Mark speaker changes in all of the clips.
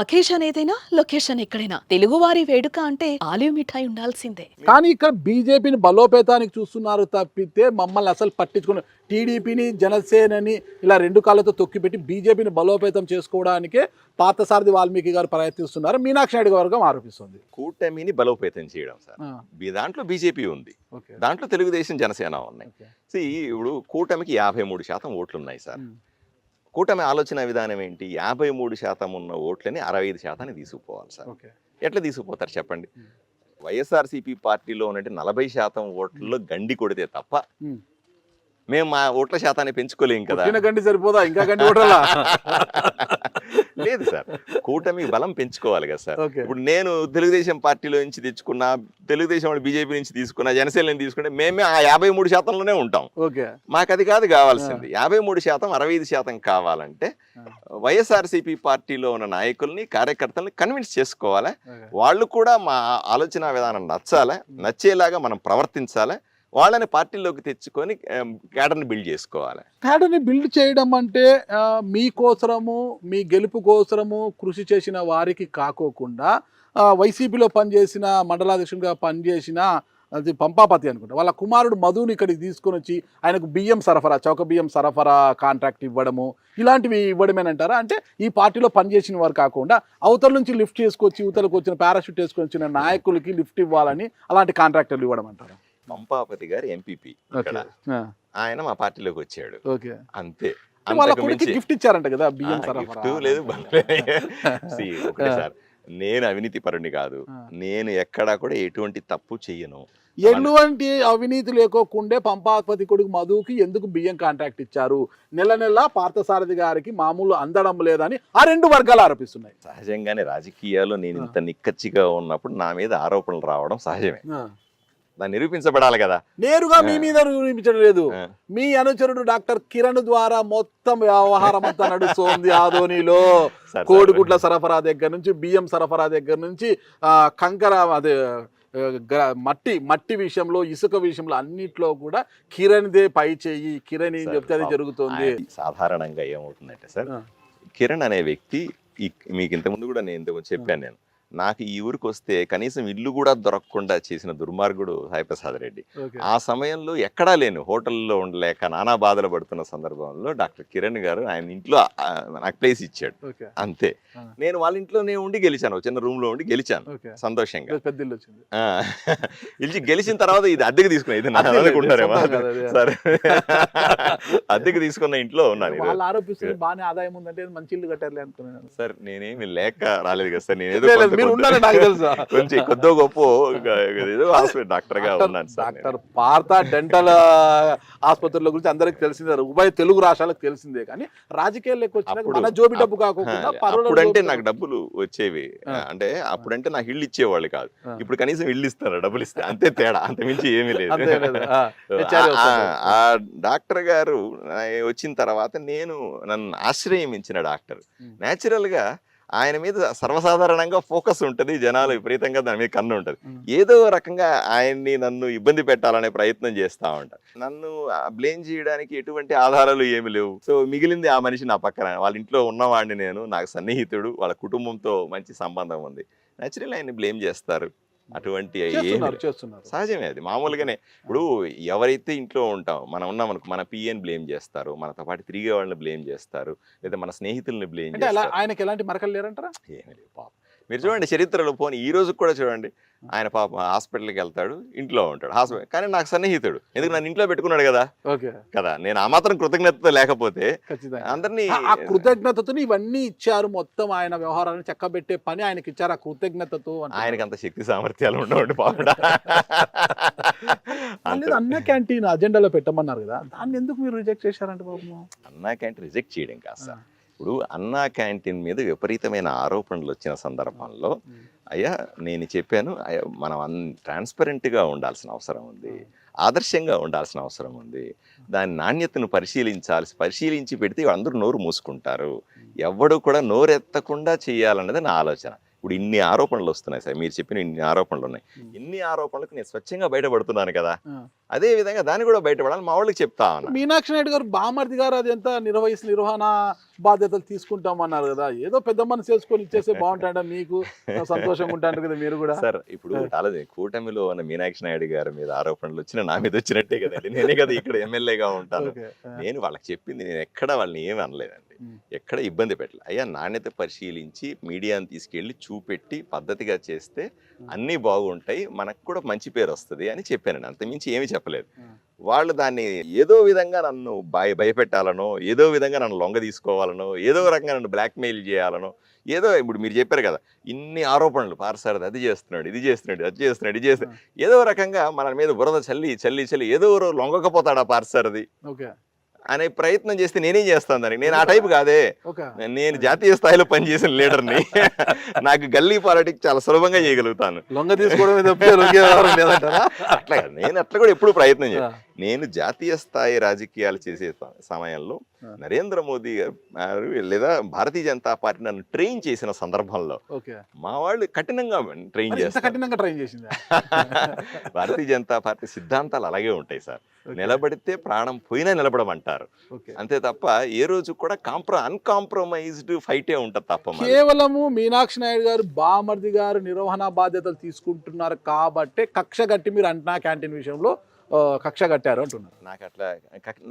Speaker 1: Occasion ఏదైనా location ఎక్కడైనా తెలుగువారి వేడుక అంటే ఆలివ్ మిఠాయి ఉండాల్సిందే.
Speaker 2: కానీ ఇక్కడ బీజేపీని బలోపేతానికి చూస్తున్నారు తప్పితే మమ్మల్ని అసలు పట్టించుకున్న టీడీపీని జనసేనని ఇలా రెండు కాళ్ళతో తొక్కిపెట్టి బీజేపీని బలోపేతం చేసుకోవడానికే పార్థసారథి వాల్మీకి గారు ప్రయత్నిస్తున్నారు మీనాక్షి నాయుడు వర్గం ఆరోపిస్తుంది.
Speaker 3: కూటమిని బలోపేతం చేయడం సార్. దాంట్లో బీజేపీ ఉంది, దాంట్లో తెలుగుదేశం జనసేన ఉన్నాయి. ఇప్పుడు కూటమికి 53% ఓట్లు ఉన్నాయి సార్. కూటమి ఆలోచన విధానం ఏంటి? 53% ఉన్న ఓట్లని 65% తీసుకుపోవాలి సార్. ఎట్లా తీసుకుపోతారు చెప్పండి? వైఎస్ఆర్సీపీ పార్టీలో ఉన్నట్టు 40% ఓట్లలో గండి కొడితే తప్ప మేము మా ఓట్ల శాతాన్ని పెంచుకోలేం కదా.
Speaker 2: గండి సరిపోదా, ఇంకా గండి ఓటలా?
Speaker 3: లేదు సార్, కూటమి బలం పెంచుకోవాలి కదా సార్. ఇప్పుడు నేను తెలుగుదేశం పార్టీలో నుంచి తెచ్చుకున్నా, తెలుగుదేశం వాళ్ళు బీజేపీ నుంచి తీసుకున్నా, జనసేన తీసుకుంటే మేమే ఆ 53%లోనే ఉంటాం. మాకు అది కాదు కావాల్సింది. 53% 65% కావాలంటే వైఎస్ఆర్సీపీ పార్టీలో ఉన్న నాయకుల్ని, కార్యకర్తల్ని కన్విన్స్ చేసుకోవాలి. వాళ్ళు కూడా మా ఆలోచన విధానం నచ్చాలి, నచ్చేలాగా మనం ప్రవర్తించాలి. వాళ్ళని పార్టీలోకి తెచ్చుకొని క్యాడర్ని బిల్డ్ చేసుకోవాలి.
Speaker 2: క్యాడర్ని బిల్డ్ చేయడం అంటే మీకోసరము, మీ గెలుపు కోసరము కృషి చేసిన వారికి కాకోకుండా వైసీపీలో పనిచేసిన, మండలాధ్యక్షుడిగా పనిచేసిన అది పంపాపతి అనుకుంటా, వాళ్ళ కుమారుడు మధుని ఇక్కడికి తీసుకొని వచ్చి ఆయనకు బియ్యం సరఫరా, చౌక బియ్యం సరఫరా కాంట్రాక్ట్ ఇవ్వడము, ఇలాంటివి ఇవ్వడమేనంటారా? అంటే ఈ పార్టీలో పనిచేసిన వారు కాకుండా అవతల నుంచి లిఫ్ట్ చేసుకొచ్చి, యువతలకు వచ్చిన పారాషూట్ వేసుకొని వచ్చిన నాయకులకి లిఫ్ట్ ఇవ్వాలని అలాంటి కాంట్రాక్టర్లు ఇవ్వడం అంటారా?
Speaker 3: పంపాపతి గారు ఎంపీపీ, ఆయన మా పార్టీలోకి వచ్చాడు అంతే.
Speaker 2: గిఫ్ట్ ఇచ్చారంట కదా బియ్యం
Speaker 3: గిఫ్ట్ లేదు. ఒకటే సార్, నేను అవినీతి పరుని కాదు, నేను ఎక్కడా కూడా ఎటువంటి తప్పు చెయ్యను.
Speaker 2: ఎటువంటి అవినీతి లేకోకుండే పంపాపతి కొడుకు మధుకి ఎందుకు బియ్యం కాంట్రాక్ట్ ఇచ్చారు? నెల నెల పార్థసారథి గారికి మామూలు అందడం లేదని ఆ రెండు వర్గాలు ఆరోపిస్తున్నాయి.
Speaker 3: సహజంగానే రాజకీయాల్లో నేను ఇంత నిక్కచ్చిగా ఉన్నప్పుడు నా మీద ఆరోపణలు రావడం సహజమే. దాన్ని నిరూపించబడాలి కదా.
Speaker 2: నేరుగా మీ మీద నిరూపించడం లేదు, మీ అనుచరుడు డాక్టర్ కిరణ్ ద్వారా మొత్తం వ్యవహారం అంతా నడుస్తోంది. ఆదోనిలో కోడిగుడ్ల సరఫరా దగ్గర నుంచి, బియ్యం సరఫరా దగ్గర నుంచి, కంకర అదే మట్టి విషయంలో, ఇసుక విషయంలో అన్నిట్లో కూడా కిరణ్దే పై చెయ్యి, కిరణ్ ఏం చెప్తే అది జరుగుతుంది.
Speaker 3: సాధారణంగా ఏమవుతుందంటే సార్, కిరణ్ అనే వ్యక్తి, మీకు ఇంతకుముందు కూడా నేను ఇంతకుముందు చెప్పాను, నేను నాకు ఈ ఊరికి వస్తే కనీసం ఇల్లు కూడా దొరకకుండా చేసిన దుర్మార్గుడు సాయిప్రసాద్ రెడ్డి. ఆ సమయంలో ఎక్కడా లేను, హోటల్లో ఉండలేక నానా బాధలు పడుతున్న సందర్భంలో డాక్టర్ కిరణ్ గారు ఆయన ఇంట్లో నాకు ప్లేస్ ఇచ్చాడు అంతే. నేను వాళ్ళ ఇంట్లోనే ఉండి గెలిచాను, చిన్న రూమ్ లో ఉండి గెలిచాను సంతోషంగా. గెలిచిన తర్వాత ఇది అద్దెకి తీసుకున్నా, ఇది నా అనుకుంటారేమో సరే, అద్దెకి తీసుకున్న ఇంట్లో ఉన్నాను.
Speaker 2: బాగానే ఆదాయం ఉందంటే మంచి ఇల్లు కట్టాలి అనుకున్నాను సార్.
Speaker 3: నేనేమి లేక రాలేదు కదా సార్, నేను కొంచెం కొద్దో గొప్ప డాక్టర్ గా ఉన్నాను.
Speaker 2: డాక్టర్ పార్థ డెంటల్ ఆసుపత్రుల గురించి అందరికి తెలిసిందే, ఉభయ తెలుగు రాష్ట్రాలకు తెలిసిందే. కానీ రాజకీయాల్లోకి వచ్చిన మన జోబి డబ్బు కాకుండా
Speaker 3: అప్పుడంటే నాకు డబ్బులు వచ్చేవి, అంటే అప్పుడంటే నాకు ఇల్లు ఇచ్చేవాళ్ళు కాదు, ఇప్పుడు కనీసం ఇల్లు ఇస్తారు, డబ్బులు ఇస్తే అంతే తేడా, అంత మించి ఏమీ లేదు. ఆ డాక్టర్ గారు వచ్చిన తర్వాత నన్ను ఆశ్రయించిన డాక్టర్ నేచురల్ గా ఆయన మీద సర్వసాధారణంగా ఫోకస్ ఉంటుంది, జనాలు విపరీతంగా దాని మీద కన్ను ఉంటుంది. ఏదో రకంగా ఆయన్ని, నన్ను ఇబ్బంది పెట్టాలనే ప్రయత్నం చేస్తూ ఉంటారు. నన్ను బ్లేమ్ చేయడానికి ఎటువంటి ఆధారాలు ఏమి లేవు. సో మిగిలింది ఆ మనిషి నా పక్కన, వాళ్ళ ఇంట్లో ఉన్నవాడిని నేను, నాకు సన్నిహితుడు, వాళ్ళ కుటుంబంతో మంచి సంబంధం ఉంది. నేచురల్ ఆయన్ని బ్లేమ్ చేస్తారు, అటువంటి సహజమే, అది మామూలుగానే. ఇప్పుడు ఎవరైతే ఇంట్లో ఉంటాం, మనం ఉన్నామనుకో, మన పిఎని బ్లేమ్ చేస్తారు, మనతో పాటు తిరిగే వాళ్ళని బ్లేమ్ చేస్తారు, లేదా మన స్నేహితుల్ని బ్లేమ్ చేస్తారు.
Speaker 2: ఆయనకి ఎలాంటి మరకలు లేరంటారా?
Speaker 3: ఏమీ లేవు పాపం. మీరు చూడండి చరిత్రలో, పోనీ ఈ రోజు కూడా చూడండి, ఆయన పాపం హాస్పిటల్కి వెళ్తాడు, ఇంట్లో ఉంటాడు, హాస్పిటల్, కానీ నాకు సన్నిహితుడు, ఎందుకు నన్ను ఇంట్లో పెట్టుకున్నాడు కదా కదా. నేను ఆ మాత్రం కృతజ్ఞత లేకపోతే అందరినీ,
Speaker 2: ఆ కృతజ్ఞతతో ఇవన్నీ ఇచ్చారు, మొత్తం ఆయన వ్యవహారాన్ని చక్కబెట్టే పని ఆయనకి ఇచ్చారు. ఆ కృతజ్ఞతతో
Speaker 3: ఆయనకి అంత శక్తి సామర్థ్యాలు ఉండవండి పాపం.
Speaker 2: అన్న క్యాంటీన్ అజెండాలో పెట్టమన్నారు కదా, దాన్ని ఎందుకు మీరు రిజెక్ట్ చేశారంటే పాపం? అన్న
Speaker 3: క్యాంటీన్ రిజెక్ట్ చేయడం కాదు సార్. ఇప్పుడు అన్నా క్యాంటీన్ మీద విపరీతమైన ఆరోపణలు వచ్చిన సందర్భంలో, అయ్యా నేను చెప్పాను, మనం ట్రాన్స్పరెంట్గా ఉండాల్సిన అవసరం ఉంది, ఆదర్శంగా ఉండాల్సిన అవసరం ఉంది, దాని నాణ్యతను పరిశీలించి పెడితే అందరూ నోరు మూసుకుంటారు, ఎవడు కూడా నోరెత్తకుండా చేయాలన్నది నా ఆలోచన. ఇప్పుడు ఇన్ని ఆరోపణలు వస్తున్నాయి సార్, మీరు చెప్పిన ఇన్ని ఆరోపణలు ఉన్నాయి, ఇన్ని ఆరోపణలకు నేను స్వచ్ఛంగా బయటపడుతున్నాను కదా, అదే విధంగా దాన్ని కూడా బయటపడాలి మా వాళ్ళకి చెప్తా ఉన్నా.
Speaker 2: మీనాక్షి నాయుడు గారు బామర్ది గారు అది ఎంత నిర్వహణ బాధ్యతలు తీసుకుంటామన్నారు కదా, ఏదో పెద్ద మనసు చేసుకొని ఇచ్చేస్తే బాగుంటాడ, మీకు సంతోషంగా ఉంటారు కదా మీరు కూడా.
Speaker 3: సార్ ఇప్పుడు ఆలోచన, కూటమిలో ఉన్న మీనాక్షి నాయుడు గారి మీద ఆరోపణలు వచ్చిన నా మీద వచ్చినట్టే కదండి. నేనే కదా ఇక్కడ ఎమ్మెల్యేగా ఉంటాను. నేను వాళ్ళకి చెప్పింది, నేను ఎక్కడ వాళ్ళని ఏమి అనలేదండి, ఎక్కడ ఇబ్బంది పెట్టలేదు. అయ్యా నాణ్యత పరిశీలించి మీడియాని తీసుకెళ్ళి చూపెట్టి పద్ధతిగా చేస్తే అన్నీ బాగుంటాయి, మనకు కూడా మంచి పేరు వస్తుంది అని చెప్పానండి. అంతమించి ఏమీ చెప్పలేదు. వాళ్ళు దాన్ని ఏదో విధంగా నన్ను భయపెట్టాలనో, ఏదో విధంగా నన్ను లొంగ తీసుకోవాలనో, ఏదో రకంగా నన్ను బ్లాక్మెయిల్ చేయాలనో, ఏదో ఇప్పుడు మీరు చెప్పారు కదా ఇన్ని ఆరోపణలు, పార్సారథి అది చేస్తున్నాడు, ఇది చేస్తున్నాడు, అది చేస్తున్నాడు, ఇది చేస్తున్నాడు, ఏదో రకంగా మన మీద బురద చల్లి ఏదో లొంగకపోతాడా పార్సారథి అనే ప్రయత్నం చేస్తే నేనేం చేస్తాను దానికి? నేను ఆ టైపు కాదే. నేను జాతీయ స్థాయిలో పనిచేసిన లీడర్ని. నాకు గల్లీ పాలిటిక్స్ చాలా సులభంగా చేయగలుగుతాను.
Speaker 2: లొంగ తీసుకోవడం
Speaker 3: అట్లా నేను అట్లా కూడా ఎప్పుడు ప్రయత్నం చేయను. నేను జాతీయ స్థాయి రాజకీయాలు చేసే సమయంలో నరేంద్ర మోదీ గారు లేదా భారతీయ జనతా పార్టీ నన్ను ట్రైన్ చేసిన సందర్భంలో మా వాళ్ళు కఠినంగా ట్రైన్ చేస్తారు. భారతీయ జనతా పార్టీ సిద్ధాంతాలు అలాగే ఉంటాయి సార్. నిలబడితే ప్రాణం పోయినా నిలబడమంటారు, అంతే తప్ప ఏ రోజు కూడా అన్కాంప్రమైజ్డ్ ఫైటే ఉంటుంది తప్ప.
Speaker 2: కేవలము మీనాక్షి నాయుడు గారు బామర్ది గారు నిర్వహణ బాధ్యతలు తీసుకుంటున్నారు కాబట్టే కక్ష గట్టి మీరు అంటున్నా క్యాంటీన్ విషయంలో కక్ష కట్టారు అంటున్నారు.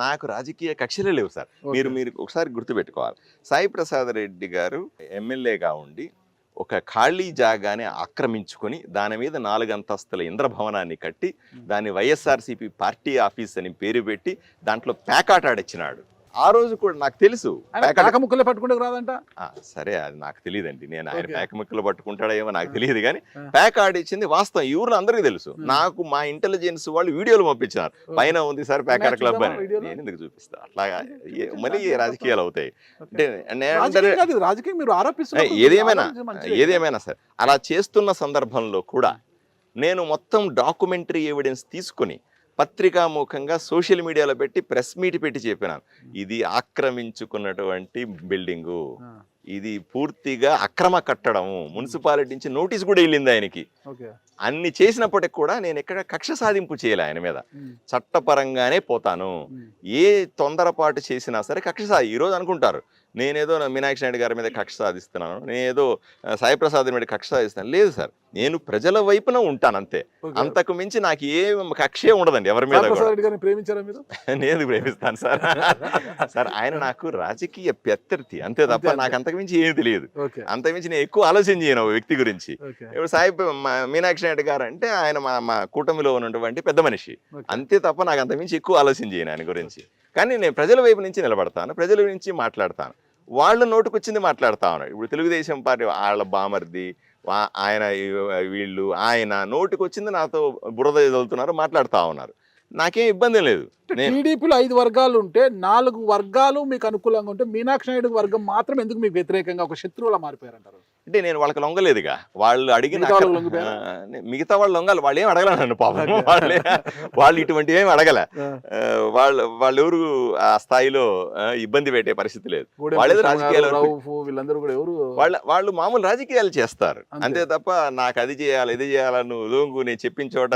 Speaker 3: నాకు రాజకీయ కక్షలే లేవు సార్. మీరు ఒకసారి గుర్తుపెట్టుకోవాలి, సాయి ప్రసాద్ రెడ్డి గారు ఎమ్మెల్యేగా ఉండి ఒక ఖాళీ జాగాని ఆక్రమించుకొని దాని మీద 4 అంతస్తుల ఇంద్రభవనాన్ని కట్టి దాన్ని వైఎస్ఆర్సీపీ పార్టీ ఆఫీస్ అని పేరు పెట్టి దాంట్లో ప్యాకాట్ ఆడిచ్చినాడు. ఆ రోజు కూడా నాకు తెలుసు
Speaker 2: ముక్కలే పట్టుకుంటే రాదంట.
Speaker 3: సరే అది నాకు తెలియదండి, నేను ఆయన పేక ముక్కలు పట్టుకుంటాడేమో నాకు తెలియదు, కానీ ప్యాక్ ఆడిచ్చింది వాస్తవం. ఈ ఊర్లో అందరికీ తెలుసు. నాకు మా ఇంటెలిజెన్స్ వాళ్ళు వీడియోలు పంపించారు, పైన ఉంది సార్ ప్యాకాట్ క్లబ్ అని. నేను ఎందుకు చూపిస్తా? అట్లాగా మళ్ళీ రాజకీయాలు అవుతాయి అంటే ఏదేమైనా సార్ అలా చేస్తున్న సందర్భంలో కూడా నేను మొత్తం డాక్యుమెంటరీ ఎవిడెన్స్ తీసుకుని పత్రికాముఖంగా సోషల్ మీడియాలో పెట్టి ప్రెస్ మీట్ పెట్టి చెప్పినాను, ఇది ఆక్రమించుకున్నటువంటి బిల్డింగు, ఇది పూర్తిగా అక్రమ కట్టడము, మున్సిపాలిటీ నుంచి నోటీస్ కూడా వెళ్ళింది ఆయనకి. అన్ని చేసినప్పటికి కూడా నేను ఎక్కడ కక్ష సాధింపు చేయలే ఆయన మీద. చట్టపరంగానే పోతాను. ఏ తొందరపాటు చేసినా సరే కక్ష ఈరోజు అనుకుంటారు నేనేదో మీనాక్షి నాయుడు గారి మీద కక్ష సాధిస్తున్నాను, నేనేదో సాయి ప్రసాద్ మీద కక్ష సాధిస్తున్నాను. లేదు సార్, నేను ప్రజల వైపున ఉంటాను అంతే. అంతకు మించి నాకు ఏ కక్షే ఉండదండి ఎవరి మీద. నేను ప్రేమిస్తాను సార్. సార్ ఆయన నాకు రాజకీయ ప్రత్యర్థి అంతే తప్ప నాకు అంతకు మించి ఏమీ తెలియదు. అంతకుమించి నేను ఎక్కువ ఆలోచన చేయను వ్యక్తి గురించి. ఇప్పుడు సాయి మీనాక్షి నాయుడు గారు అంటే ఆయన మా కూటమిలో ఉన్నటువంటి పెద్ద మనిషి అంతే తప్ప నాకు అంతకుమించి ఎక్కువ ఆలోచన చేయను ఆయన గురించి. కానీ నేను ప్రజల వైపు నుంచి నిలబడతాను, ప్రజల నుంచి మాట్లాడతాను, వాళ్ళ నోటుకొచ్చింది మాట్లాడుతా ఉన్నాడు. ఇప్పుడు తెలుగుదేశం పార్టీ వాళ్ళ బామర్ది ఆయన వీళ్ళు ఆయన నోటికొచ్చింది నాతో బురద ఎదులుతున్నారు, మాట్లాడుతూ ఉన్నారు. నాకేం ఇబ్బంది లేదు.
Speaker 2: టీడీపీలో 5 వర్గాలు ఉంటే 4 వర్గాలు మీకు అనుకూలంగా ఉంటే మీనాక్షి నాయుడు వర్గం మాత్రం ఎందుకు మీకు వ్యతిరేకంగా ఒక శత్రువులా మారిపోయారంటారు?
Speaker 3: అంటే నేను వాళ్ళకి లొంగలేదుగా. వాళ్ళు అడిగిన మిగతా వాళ్ళు లొంగాలి, వాళ్ళు ఏం అడగల నన్ను పాపం. వాళ్ళు ఇటువంటి ఏమి అడగల. వాళ్ళు ఎవరు ఆ స్థాయిలో ఇబ్బంది పెట్టే పరిస్థితి లేదు. వాళ్ళేదో రాజకీయాలు వాళ్ళు మామూలు రాజకీయాలు చేస్తారు అంతే తప్ప నాకు అది చేయాలి ఇది చేయాలని నువ్వు నేను చెప్పిన చోట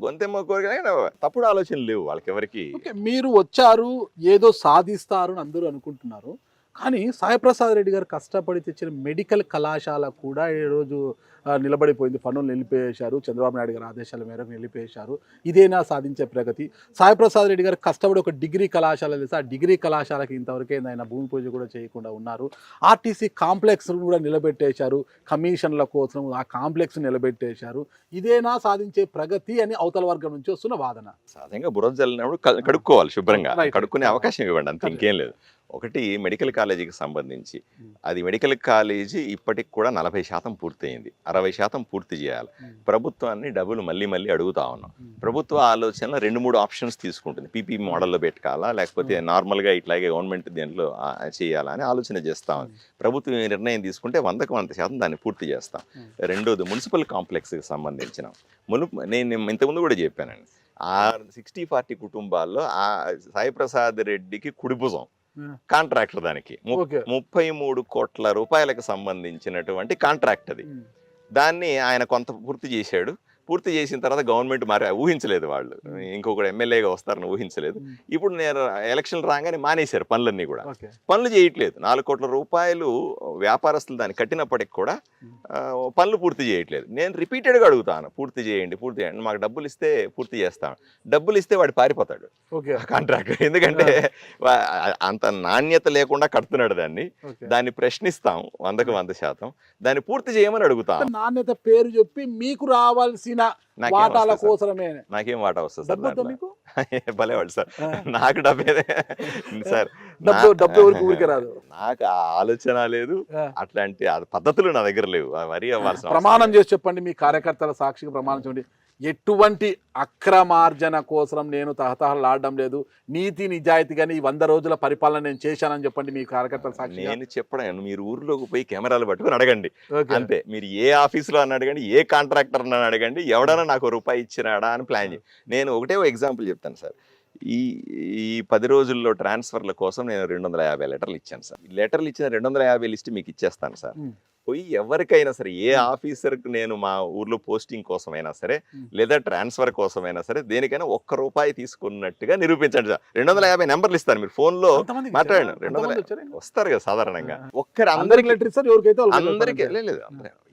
Speaker 3: గొంతెమ్మ కోరిక తప్పుడు ఆలోచనలు లేవు వాళ్ళకి ఎవరికి.
Speaker 2: మీరు వచ్చారు ఏదో సాధిస్తారు అని అందరూ అనుకుంటున్నారు, కానీ సాయి ప్రసాద్ రెడ్డి గారు కష్టపడి తెచ్చిన మెడికల్ కళాశాల కూడా ఈరోజు నిలబడిపోయింది. పనులు నిలిపేశారు, చంద్రబాబు నాయుడు గారి ఆదేశాల మేరకు నిలిపేశారు. ఇదేనా సాధించే ప్రగతి? సాయి ప్రసాద్ రెడ్డి గారు కష్టపడి ఒక డిగ్రీ కళాశాల తెస్తే ఆ డిగ్రీ కళాశాలకి ఇంతవరకే ఆయన భూమి పూజ కూడా చేయకుండా ఉన్నారు. ఆర్టీసీ కాంప్లెక్స్ కూడా నిలబెట్టేశారు, కమిషన్ల కోసం ఆ కాంప్లెక్స్ నిలబెట్టేశారు. ఇదేనా సాధించే ప్రగతి అని అవతల వర్గం నుంచి వస్తున్న వాదన.
Speaker 3: సాధారణంగా బురద జల్లినప్పుడు కడుక్కోవాలి, శుభ్రంగా కడుక్కునే అవకాశం ఇవ్వండి, అంత ఇంకేం లేదు. ఒకటి మెడికల్ కాలేజీకి సంబంధించి అది మెడికల్ కాలేజీ ఇప్పటికి కూడా 40% పూర్తయింది, 60% పూర్తి చేయాలి. ప్రభుత్వాన్ని డబ్బులు మళ్ళీ అడుగుతా ఉన్నాం. ప్రభుత్వ ఆలోచనలో 2-3 ఆప్షన్స్ తీసుకుంటుంది. పీపీ మోడల్లో పెట్టుకోవాలా లేకపోతే నార్మల్గా ఇట్లాగే గవర్నమెంట్ దీంట్లో చేయాలా అని ఆలోచన చేస్తా ఉంది. ప్రభుత్వం నిర్ణయం తీసుకుంటే 100% దాన్ని పూర్తి చేస్తాం. రెండోది మున్సిపల్ కాంప్లెక్స్కి సంబంధించిన నేను ఇంతకుముందు కూడా చెప్పానండి, 60-40 కుటుంబాల్లో ఆ సాయి ప్రసాద్ రెడ్డికి కుడిభుజం కాంట్రాక్టర్, దానికి 33 కోట్ల రూపాయలకు సంబంధించినటువంటి కాంట్రాక్ట్ అది. దాన్ని ఆయన కొంత పూర్తి చేశాడు. పూర్తి చేసిన తర్వాత గవర్నమెంట్ మరి ఊహించలేదు వాళ్ళు, ఇంకొకటి ఎమ్మెల్యేగా వస్తారని ఊహించలేదు. ఇప్పుడు నేను ఎలక్షన్ రాగానే మానేశారు పనులన్నీ కూడా,
Speaker 2: ఓకే.
Speaker 3: పనులు చేయట్లేదు. 4 కోట్ల రూపాయలు వ్యాపారస్తులు దాన్ని కట్టినప్పటికి కూడా పనులు పూర్తి చేయట్లేదు. నేను రిపీటెడ్గా అడుగుతాను, పూర్తి చేయండి, మాకు డబ్బులు ఇస్తే పూర్తి చేస్తాను. డబ్బులు ఇస్తే వాడు పారిపోతాడు
Speaker 2: ఓకే.
Speaker 3: కాంట్రాక్టర్, ఎందుకంటే అంత నాణ్యత లేకుండా కడుతున్నాడు దాన్ని.
Speaker 2: ఓకే.
Speaker 3: దాన్ని ప్రశ్నిస్తాం 100కి 100%. దాన్ని పూర్తి చేయమని అడుగుతాం.
Speaker 2: నాణ్యత పేరు చెప్పి మీకు రావాల్సిన
Speaker 3: నాకేం
Speaker 2: వాటాల
Speaker 3: వస్తుంది సార్?
Speaker 2: కోసమే
Speaker 3: నాకేం వాటా వస్తుంది సార్
Speaker 2: డబ్బుతో
Speaker 3: దాంట్లో?
Speaker 2: మీకు
Speaker 3: భలేవాడు సార్, నాకు డబ్బేదే సార్.
Speaker 2: డబ్బు ఎవరికి ఊరికే రాదు.
Speaker 3: నాకు ఆ ఆలోచన లేదు, అట్లాంటి పద్ధతులు నా దగ్గర లేవు. వరి అవ్వాల్సిన
Speaker 2: ప్రమాణం చేసి చెప్పండి, మీ కార్యకర్తల సాక్షిగా ప్రమాణం చేయండి, ఎటువంటి అక్రమార్జన కోసం నేను తహతహలాడడం లేదు, నీతి నిజాయితీగాని 100 రోజుల పరిపాలన నేను చేశానని చెప్పండి మీ కార్యకర్తల సాక్షి.
Speaker 3: నేను చెప్పడం, మీరు ఊర్లోకి పోయి కెమెరాలు పట్టుకుని అడగండి
Speaker 2: ఓకే.
Speaker 3: అంతే. మీరు ఏ ఆఫీసులో అని అడగండి, ఏ కాంట్రాక్టర్ అని అడగండి, ఎవడన్నా నాకు రూపాయి ఇచ్చినాడా అని ప్లాన్ చేయి. నేను ఒకటే ఎగ్జాంపుల్ చెప్తాను సార్. ఈ 10 రోజుల్లో ట్రాన్స్ఫర్ల కోసం నేను 250 లెటర్లు ఇచ్చాను సార్. ఈ లెటర్లు ఇచ్చిన 250 లిస్ట్ మీకు ఇచ్చేస్తాను సార్. పోయి ఎవరికైనా సరే, ఏ ఆఫీసర్కి నేను మా ఊర్లో పోస్టింగ్ కోసమైనా సరే, లేదా ట్రాన్స్ఫర్ కోసమైనా సరే, దేనికైనా ₹1 తీసుకున్నట్టుగా నిరూపించండి సార్. 250 నెంబర్లు ఇస్తాను, మీరు ఫోన్లో మాట్లాడండి. 200 వస్తారు కదా సాధారణంగా.
Speaker 2: అందరికి లెటర్ ఇస్తారు, ఎవరికైతే
Speaker 3: అందరికీ లేదు,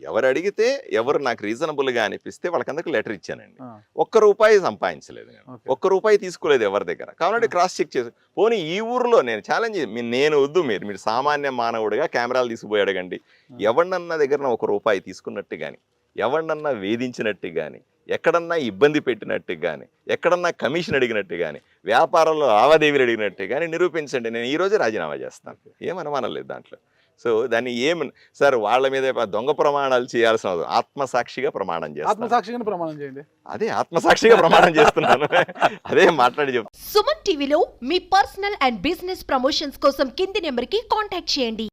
Speaker 3: ఎవరు అడిగితే, ఎవరు నాకు రీజనబుల్ గా అనిపిస్తే వాళ్ళకందరికి లెటర్ ఇచ్చానండి. ₹1 సంపాదించలేదు, నేను ₹1 తీసుకోలేదు ఎవరి దగ్గర. కాబట్టి క్రాస్ చెక్ చేసి, పోనీ ఈ ఊర్లో నేను ఛాలెంజ్, నేను వద్దు, మీరు సామాన్య మానవుడిగా కెమెరాలు తీసుకుపోయి అడగండి, ఎవరినన్నా దగ్గర ₹1 తీసుకున్నట్టు కానీ, ఎవరినన్నా వేధించినట్టు కానీ, ఎక్కడన్నా ఇబ్బంది పెట్టినట్టు కానీ, ఎక్కడన్నా కమిషన్ అడిగినట్టు కానీ, వ్యాపారంలో లావాదేవీలు అడిగినట్టు కానీ నిరూపించండి, నేను ఈ రోజే రాజీనామా చేస్తాను. ఏమనుమానం లేదు దాంట్లో. సో దాన్ని సార్ వాళ్ళ మీద దొంగ ప్రమాణాలు చేయాల్సిన అవసరం, ఆత్మసాక్షిగా ప్రమాణం చేస్తాను.
Speaker 2: ఆత్మసాక్షిగానే ప్రమాణం చేయండి.
Speaker 3: అదే ఆత్మసాక్షిగా ప్రమాణం చేస్తున్నాను, అదే మాట్లాడి చెప్తాను.
Speaker 4: సుమన్ టీవీలో మీ పర్సనల్ అండ్ బిజినెస్ ప్రమోషన్స్ కోసం కింది నెంబర్కి కాంటాక్ట్ చేయండి.